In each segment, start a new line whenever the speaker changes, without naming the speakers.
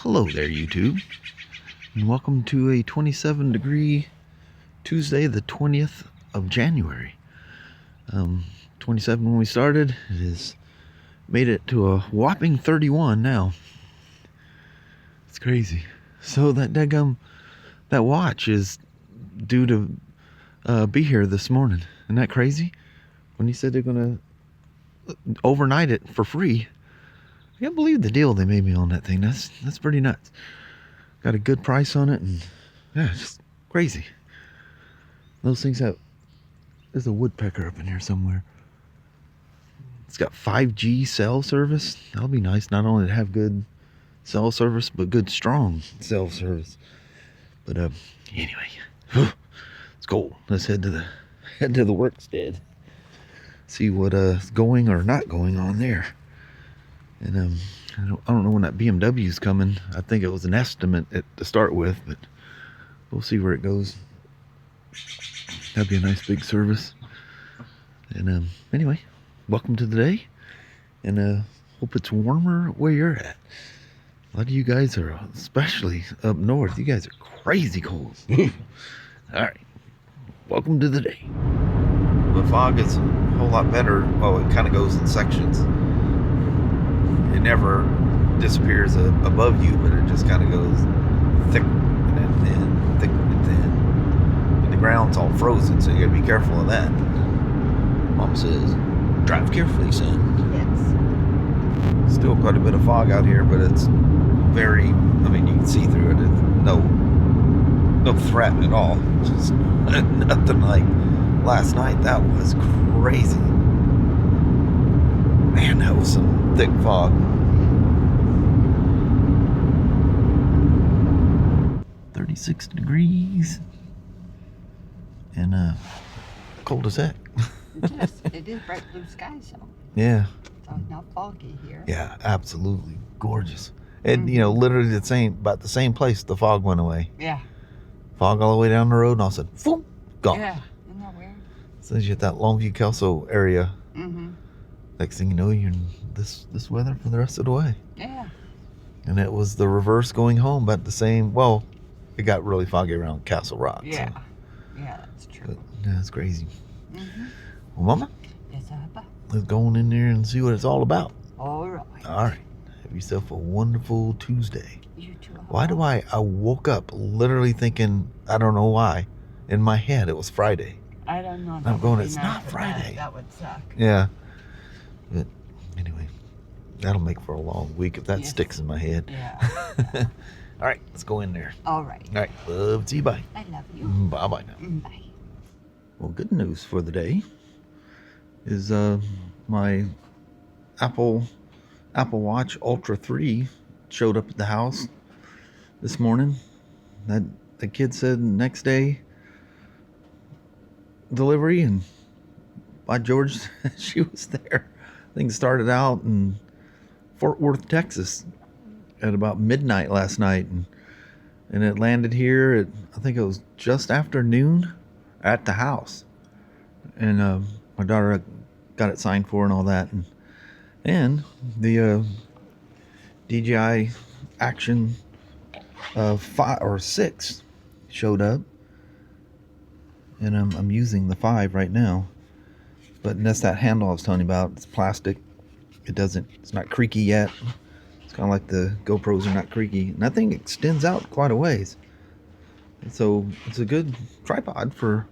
hello there, YouTube, and welcome to a 27-degree Tuesday, the 20th of January. 27 when we started. It has made it to a whopping 31 now. It's crazy. So that watch is due to be here this morning. Isn't that crazy? When he said they're gonna overnight it for free, I can't believe the deal they made me on that thing. That's pretty nuts. Got a good price on it, and yeah, it's just crazy. Those things have. There's a woodpecker up in here somewhere. It's got 5G cell service. That'll be nice. Not only to have good cell service, but good strong cell service. But anyway, it's cold. Let's head to the workstead. See what is going or not going on there. And I don't know when that BMW is coming. I think it was an estimate to start with, but we'll see where it goes. That'd be a nice big service. And anyway, welcome to the day, and hope it's warmer where you're at. A lot of you guys are, especially up north, you guys are crazy cold. All right, welcome to the day. The fog is a whole lot better. Well, it kind of goes in sections. It never disappears above you, but it just kind of goes thick and then thin, thick and thin. And the ground's all frozen, so you gotta be careful of that. Mom says, drive carefully, son.
Yes.
Still quite a bit of fog out here, but it's very, I mean, you can see through it. It's no threat at all. Just nothing like last night. That was crazy. Man, that was some thick fog. 36 degrees. And cold as heck.
Yes, it is bright blue skies, so.
Yeah.
So it's not foggy here.
Yeah, absolutely gorgeous. And literally about the same place the fog went away.
Yeah.
Fog all the way down the road, and all of a sudden, boom, gone.
Yeah. Isn't that weird?
So you hit that Longview Kelso area.
Mm-hmm.
Next thing you know, you're in this weather for the rest of the way.
Yeah.
And it was the reverse going home, but the same. Well, it got really foggy around Castle Rock.
Yeah.
So.
Yeah, that's true.
But, yeah, it's crazy.
Mm-hmm.
Well, Mama,
Yes, Papa.
let's go on in there and see what it's all about.
All right.
All right. Have yourself a wonderful Tuesday.
You too.
Why do I woke up literally thinking, I don't know why, in my head it was Friday.
I don't know.
I'm going, it's not Friday.
That would suck.
Yeah. But anyway, that'll make for a long week if that sticks in my head.
Yeah.
All right, let's go in there.
All right.
All right, love to you. Bye.
I love you.
Bye-bye now.
Bye.
Well, good news for the day is my Apple Watch Ultra 3 showed up at the house this morning. That the kid said next day delivery, and by George, she was there. Things started out in Fort Worth, Texas at about midnight last night, and it landed here at, I think it was just after noon at the house. And my daughter got it signed for and all that, and the DJI Action 5 or 6 showed up, and I'm using the 5 right now. But that's that handle I was telling you about. It's plastic. It's not creaky yet. It's kind of like the GoPros are not creaky, and that thing extends out quite a ways. So it's a good tripod for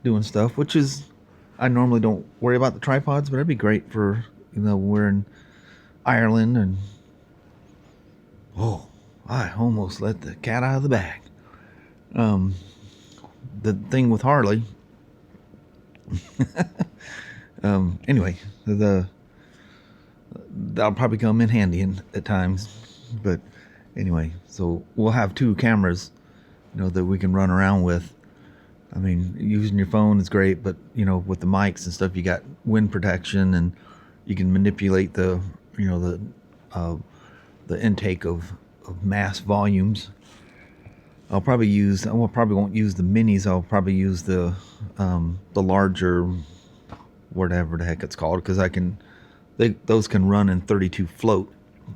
doing stuff, which is, I normally don't worry about the tripods, but it'd be great for, we're in Ireland, and I almost let the cat out of the bag. The thing with Harley, anyway, that'll probably come in handy at times, but anyway, so we'll have 2 cameras, that we can run around with. I mean, using your phone is great, but with the mics and stuff, you got wind protection, and you can manipulate the intake of mass volumes. I probably won't use the minis. I'll probably use the larger, whatever the heck it's called, because those can run in 32 float,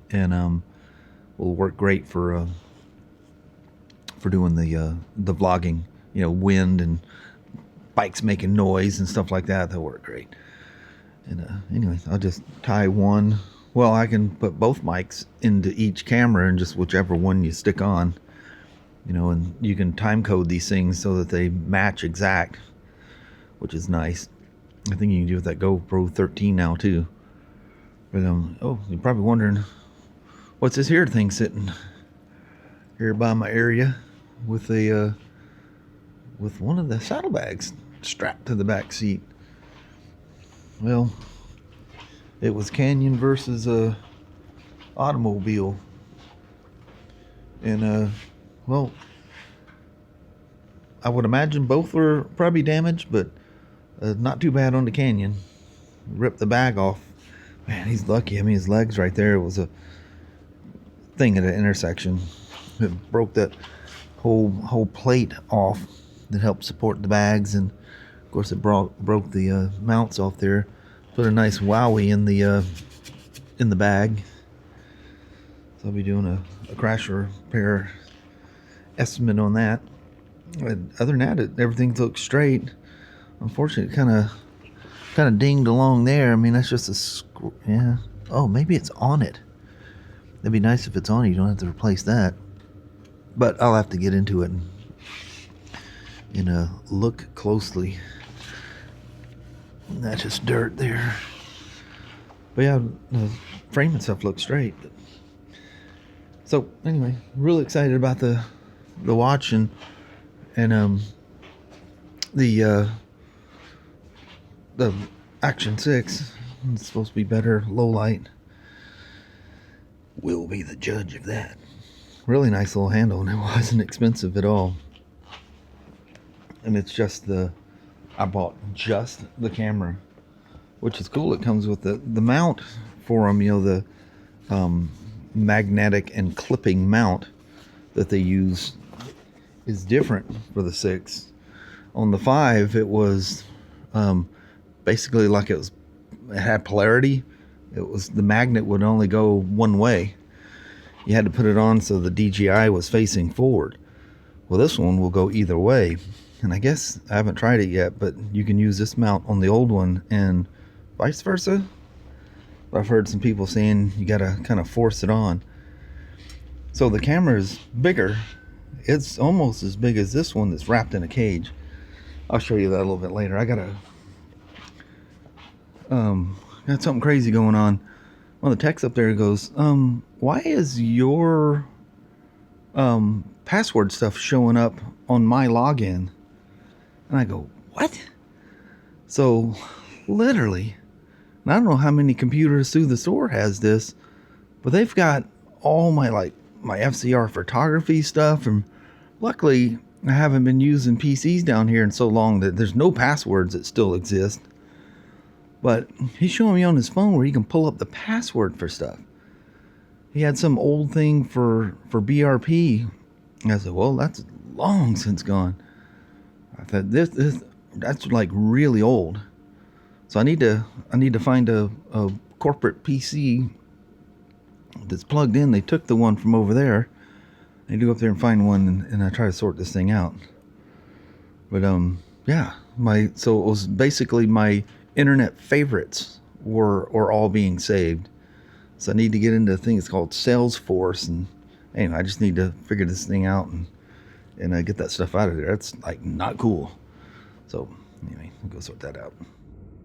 and will work great for doing the vlogging. You know, wind and bikes making noise and stuff like that. They'll work great. And anyway, I'll just tie one. Well, I can put both mics into each camera and just whichever one you stick on. You know, and you can time code these things so that they match exact, which is nice. I think you can do with that GoPro 13 now too. But oh, you're probably wondering, what's this here thing sitting here by my area with a with one of the saddlebags strapped to the back seat? Well, it was Canyon versus automobile, and well, I would imagine both were probably damaged, but not too bad on the Canyon. Ripped the bag off. Man, he's lucky. I mean, his leg's right there. It was a thing at an intersection. It broke that whole plate off that helped support the bags, and of course it broke the mounts off there. Put a nice wowie in the bag. So I'll be doing a crash repair estimate on that. But other than that, everything looks straight. Unfortunately, kind of dinged along there. I mean, that's just yeah. Oh, maybe it's on it. That'd be nice if it's on it. You don't have to replace that. But I'll have to get into it and look closely. That's just dirt there. But yeah, the frame and stuff looks straight. So anyway, really excited about the watch and the Action 6. It's supposed to be better low light. We'll be the judge of that. Really nice little handle, and it wasn't expensive at all. And it's just I bought just the camera, which is cool. It comes with the mount for them, you know, the magnetic and clipping mount that they use is different for the 6. On the 5, it was basically like it had polarity. It was the magnet would only go one way. You had to put it on so the DJI was facing forward. Well, this one will go either way. And I guess I haven't tried it yet, but you can use this mount on the old one and vice versa. But I've heard some people saying you gotta kind of force it on. So the camera is bigger. It's almost as big as this one that's wrapped in a cage. I'll show you that a little bit later. I got something crazy going on. One of the techs up there goes, why is your password stuff showing up on my login? And I go, what? So literally, and I don't know how many computers through the store has this, but they've got all my FCR photography stuff, and luckily I haven't been using PCs down here in so long that there's no passwords that still exist. But he's showing me on his phone where he can pull up the password for stuff. He had some old thing for BRP. And I said, well, that's long since gone. I thought that's like really old. So I need to find a corporate PC that's plugged in. They took the one from over there. I need to go up there and find one and I try to sort this thing out. But yeah, so it was basically my internet favorites were all being saved. So I need to get into a thing. It's called Salesforce, and anyway, I just need to figure this thing out and get that stuff out of there. That's like not cool. So anyway, we'll go sort that out.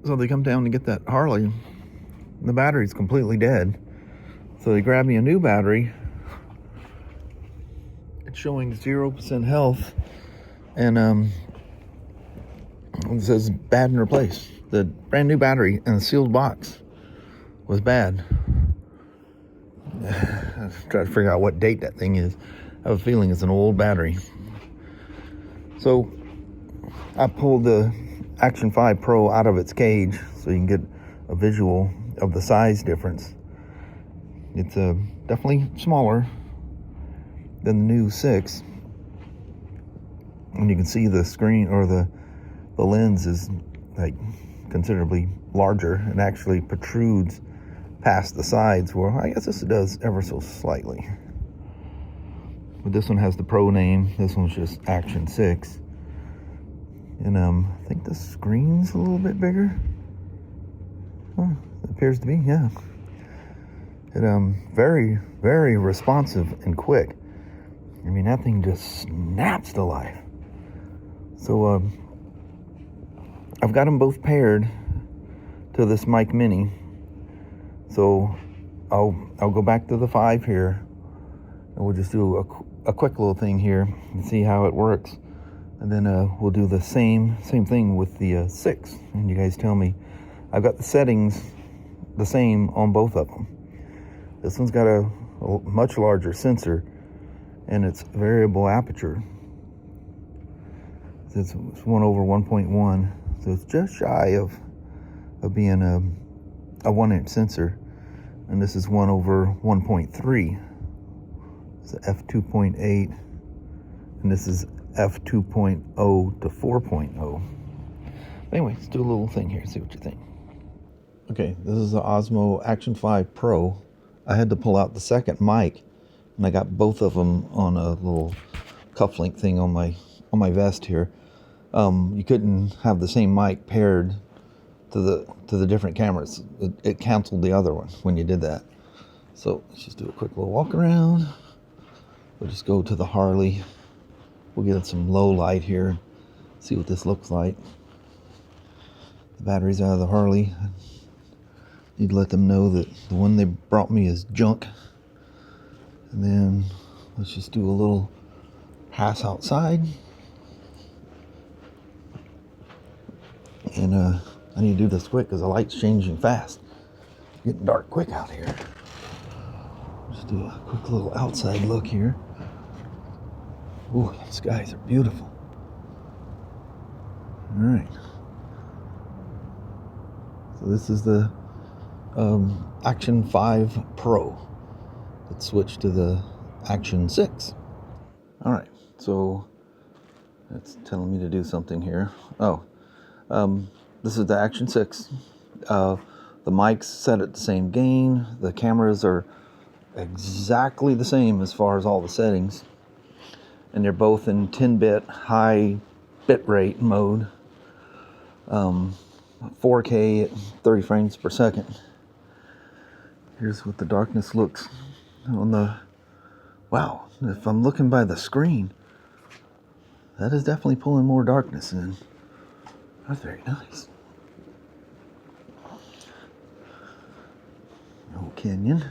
So they come down to get that Harley. The battery's completely dead. So they grab me a new battery. It's showing 0% health, and it says bad and replaced. The brand new battery in a sealed box was bad. I try to figure out what date that thing is. I have a feeling it's an old battery. So I pulled the Action 5 Pro out of its cage so you can get a visual of the size difference. It's definitely smaller than the new 6. And you can see the screen, or the lens is like considerably larger and actually protrudes past the sides, where I guess this does ever so slightly. But this one has the Pro name. This one's just Action 6. And I think the screen's a little bit bigger. Oh, it appears to be, yeah. It very, very responsive and quick. I mean, that thing just snaps to life. So I've got them both paired to this mic mini. So I'll go back to the 5 here, and we'll just do a quick little thing here and see how it works. And then we'll do the same thing with the 6. And you guys tell me. I've got the settings the same on both of them. This one's got a much larger sensor, and it's variable aperture. It's 1/1.1, so it's just shy of being a 1-inch sensor. And this is 1/1.3. It's f2.8, and this is f2.0 to 4.0. Anyway, let's do a little thing here, see what you think. Okay, this is the Osmo Action 5 Pro. I had to pull out the second mic, and I got both of them on a little cufflink thing on my vest here. You couldn't have the same mic paired to the different cameras. It canceled the other one when you did that. So let's just do a quick little walk around. We'll just go to the Harley. We'll get some low light here, see what this looks like. The battery's out of the Harley. Need to let them know that the one they brought me is junk. And then let's just do a little pass outside. And I need to do this quick because the light's changing fast. It's getting dark quick out here. Just do a quick little outside look here. Ooh, the skies are beautiful. All right. So this is the Action 5 Pro. Let's switch to the Action 6. All right. So it's telling me to do something here. Oh, this is the Action 6. The mic's set at the same gain. The cameras are exactly the same as far as all the settings. And they're both in 10-bit high bitrate mode. 4K at 30 frames per second. Here's what the darkness looks on the... Wow, if I'm looking by the screen, that is definitely pulling more darkness in. That's very nice. Old Canyon.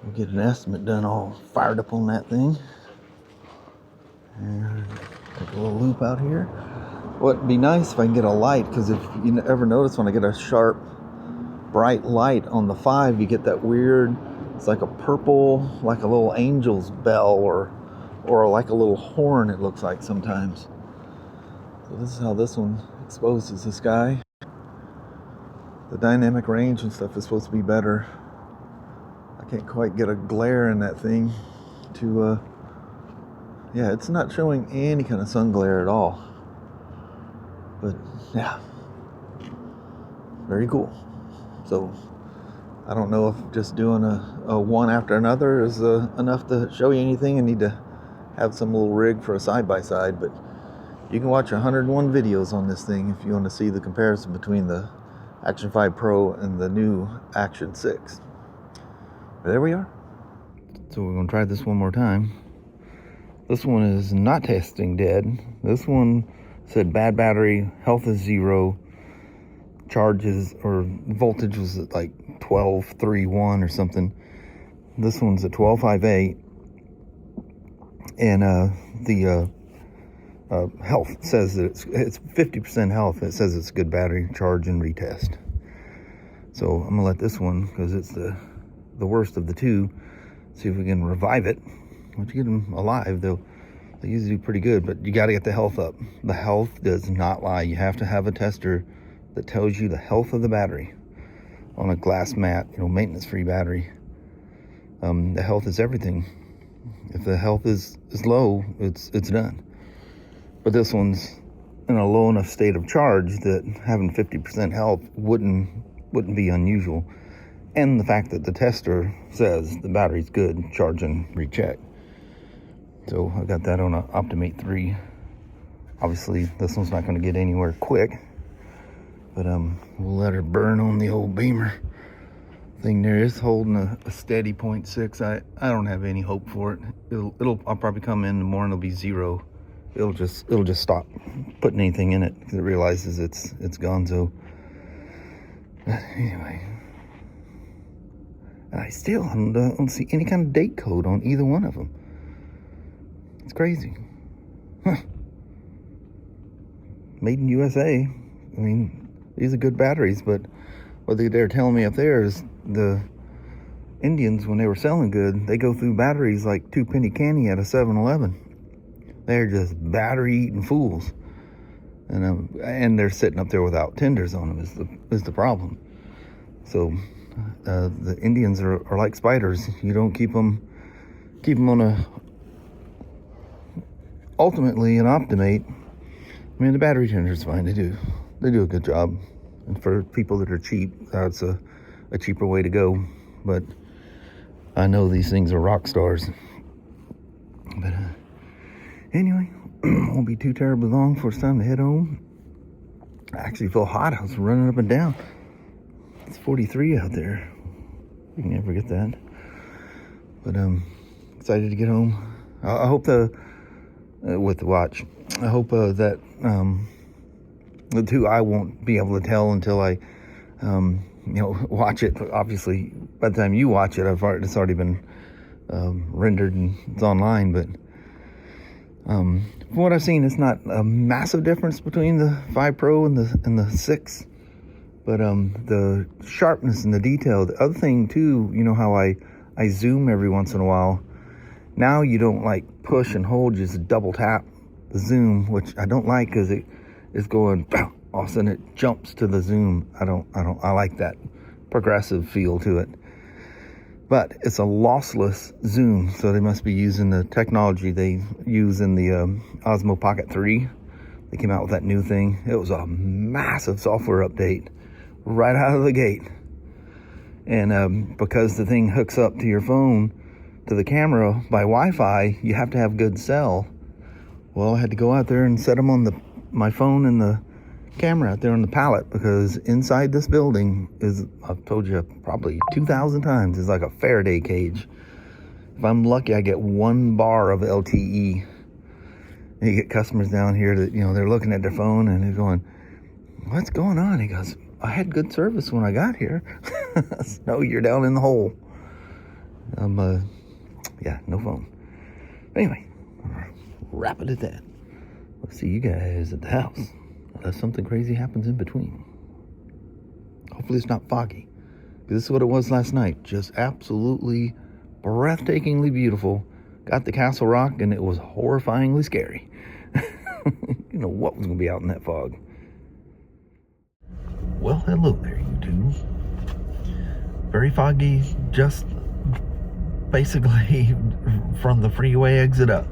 We'll get an estimate done all fired up on that thing. And take a little loop out here. Well, it'd be nice if I can get a light, because if you ever notice when I get a sharp, bright light on the 5, you get that weird, it's like a purple, like a little angel's bell, or like a little horn it looks like sometimes. So this is how this one exposes the sky. The dynamic range and stuff is supposed to be better. I can't quite get a glare in that thing to, yeah, it's not showing any kind of sun glare at all. But yeah, very cool. So I don't know if just doing a one after another is enough to show you anything. I need to have some little rig for a side-by-side, but you can watch 101 videos on this thing if you want to see the comparison between the Action 5 Pro and the new Action 6. But there we are. So we're going to try this one more time. This one is not testing dead. This one said bad battery, health is 0, charges or voltage was at like 12.31 or something. This one's at 12.58, and the health says that it's 50% health. It says it's a good battery, charge and retest. So I'm gonna let this one, because it's the worst of the two, see if we can revive it. Once you get them alive, they usually do pretty good, but you got to get the health up. The health does not lie. You have to have a tester that tells you the health of the battery on a glass mat, maintenance-free battery. The health is everything. If the health is low, it's done. But this one's in a low enough state of charge that having 50% health wouldn't be unusual. And the fact that the tester says the battery's good, charge and recheck. So I got that on an Optimate 3. Obviously, this one's not going to get anywhere quick, but we'll let her burn on the old Beamer thing there. It's holding a steady 0.6. I don't have any hope for it. I'll probably come in tomorrow and it'll be 0. It'll just stop putting anything in it because it realizes it's gone. So anyway, I still don't see any kind of date code on either one of them. It's crazy. Huh. Made in USA. I mean, these are good batteries, but what they're telling me up there is the Indians, when they were selling good, they go through batteries like 2 penny candy at a 7-Eleven. They're just battery eating fools, and they're sitting up there without tenders on them is the problem. So the Indians are like spiders. You don't keep them on a ultimately an Optimate. I mean, the battery tender's fine. They do a good job, and for people that are cheap, that's a cheaper way to go. But I know these things are rock stars. But anyway, won't be too terribly long before it's time to head home. I actually feel hot. I was running up and down. It's 43 out there. You can never forget that. But excited to get home. I hope with the watch, I hope that the two I won't be able to tell until I watch it. Obviously, by the time you watch it, it's already been rendered and it's online. But from what I've seen, it's not a massive difference between the 5 Pro and the 6. But the sharpness and the detail. The other thing too, you know how I zoom every once in a while. Now you don't like push and hold, just double tap the zoom, which I don't like because it is going all of a sudden it jumps to the zoom. I like that progressive feel to it. But it's a lossless zoom, so they must be using the technology they use in the Osmo Pocket 3. They came out with that new thing. It was a massive software update right out of the gate. And because the thing hooks up to your phone, to the camera by Wi-Fi, you have to have good cell. Well, I had to go out there and set them on my phone and the camera out there on the pallet, because inside this building is, I've told you probably 2,000 times, is like a Faraday cage. If I'm lucky, I get 1 bar of LTE. And you get customers down here that, they're looking at their phone and they're going, "What's going on?" He goes, "I had good service when I got here." No, you're down in the hole. Yeah, no phone. Anyway, wrap it at that. We'll see you guys at the house, unless something crazy happens in between. Hopefully it's not foggy, because this is what it was last night. Just absolutely breathtakingly beautiful. Got the Castle Rock, and it was horrifyingly scary. You know what was going to be out in that fog. Well, hello there, YouTube. Very foggy, just basically from the freeway exit up.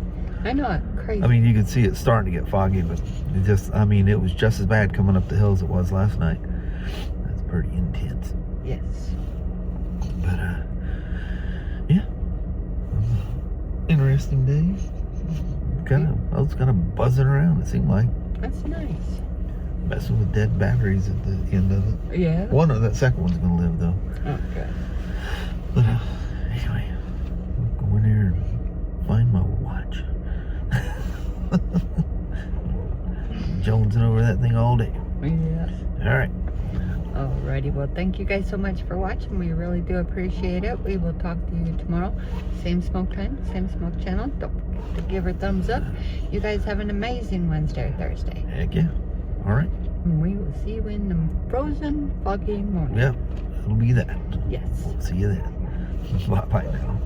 I know, it's crazy.
I mean, you can see it starting to get foggy, but it was just as bad coming up the hill as it was last night. That's pretty intense.
Yes.
But, yeah. Interesting day. I was kind of buzzing around, it seemed like.
That's nice.
Messing with dead batteries at the end of it.
Yeah.
That second one's going to live, though.
Oh, good.
But, anyway, I'll go in there and find my watch. Jonesing over that thing all day.
Yes.
All right.
Alrighty, well, thank you guys so much for watching. We really do appreciate it. We will talk to you tomorrow. Same Smoak time, same Smoak channel. Don't forget to give her a thumbs up. You guys have an amazing Wednesday or Thursday.
Heck yeah. All right.
And we will see you in the frozen, foggy morning.
Yep. It'll be that.
Yes.
We'll see you then. Bye now.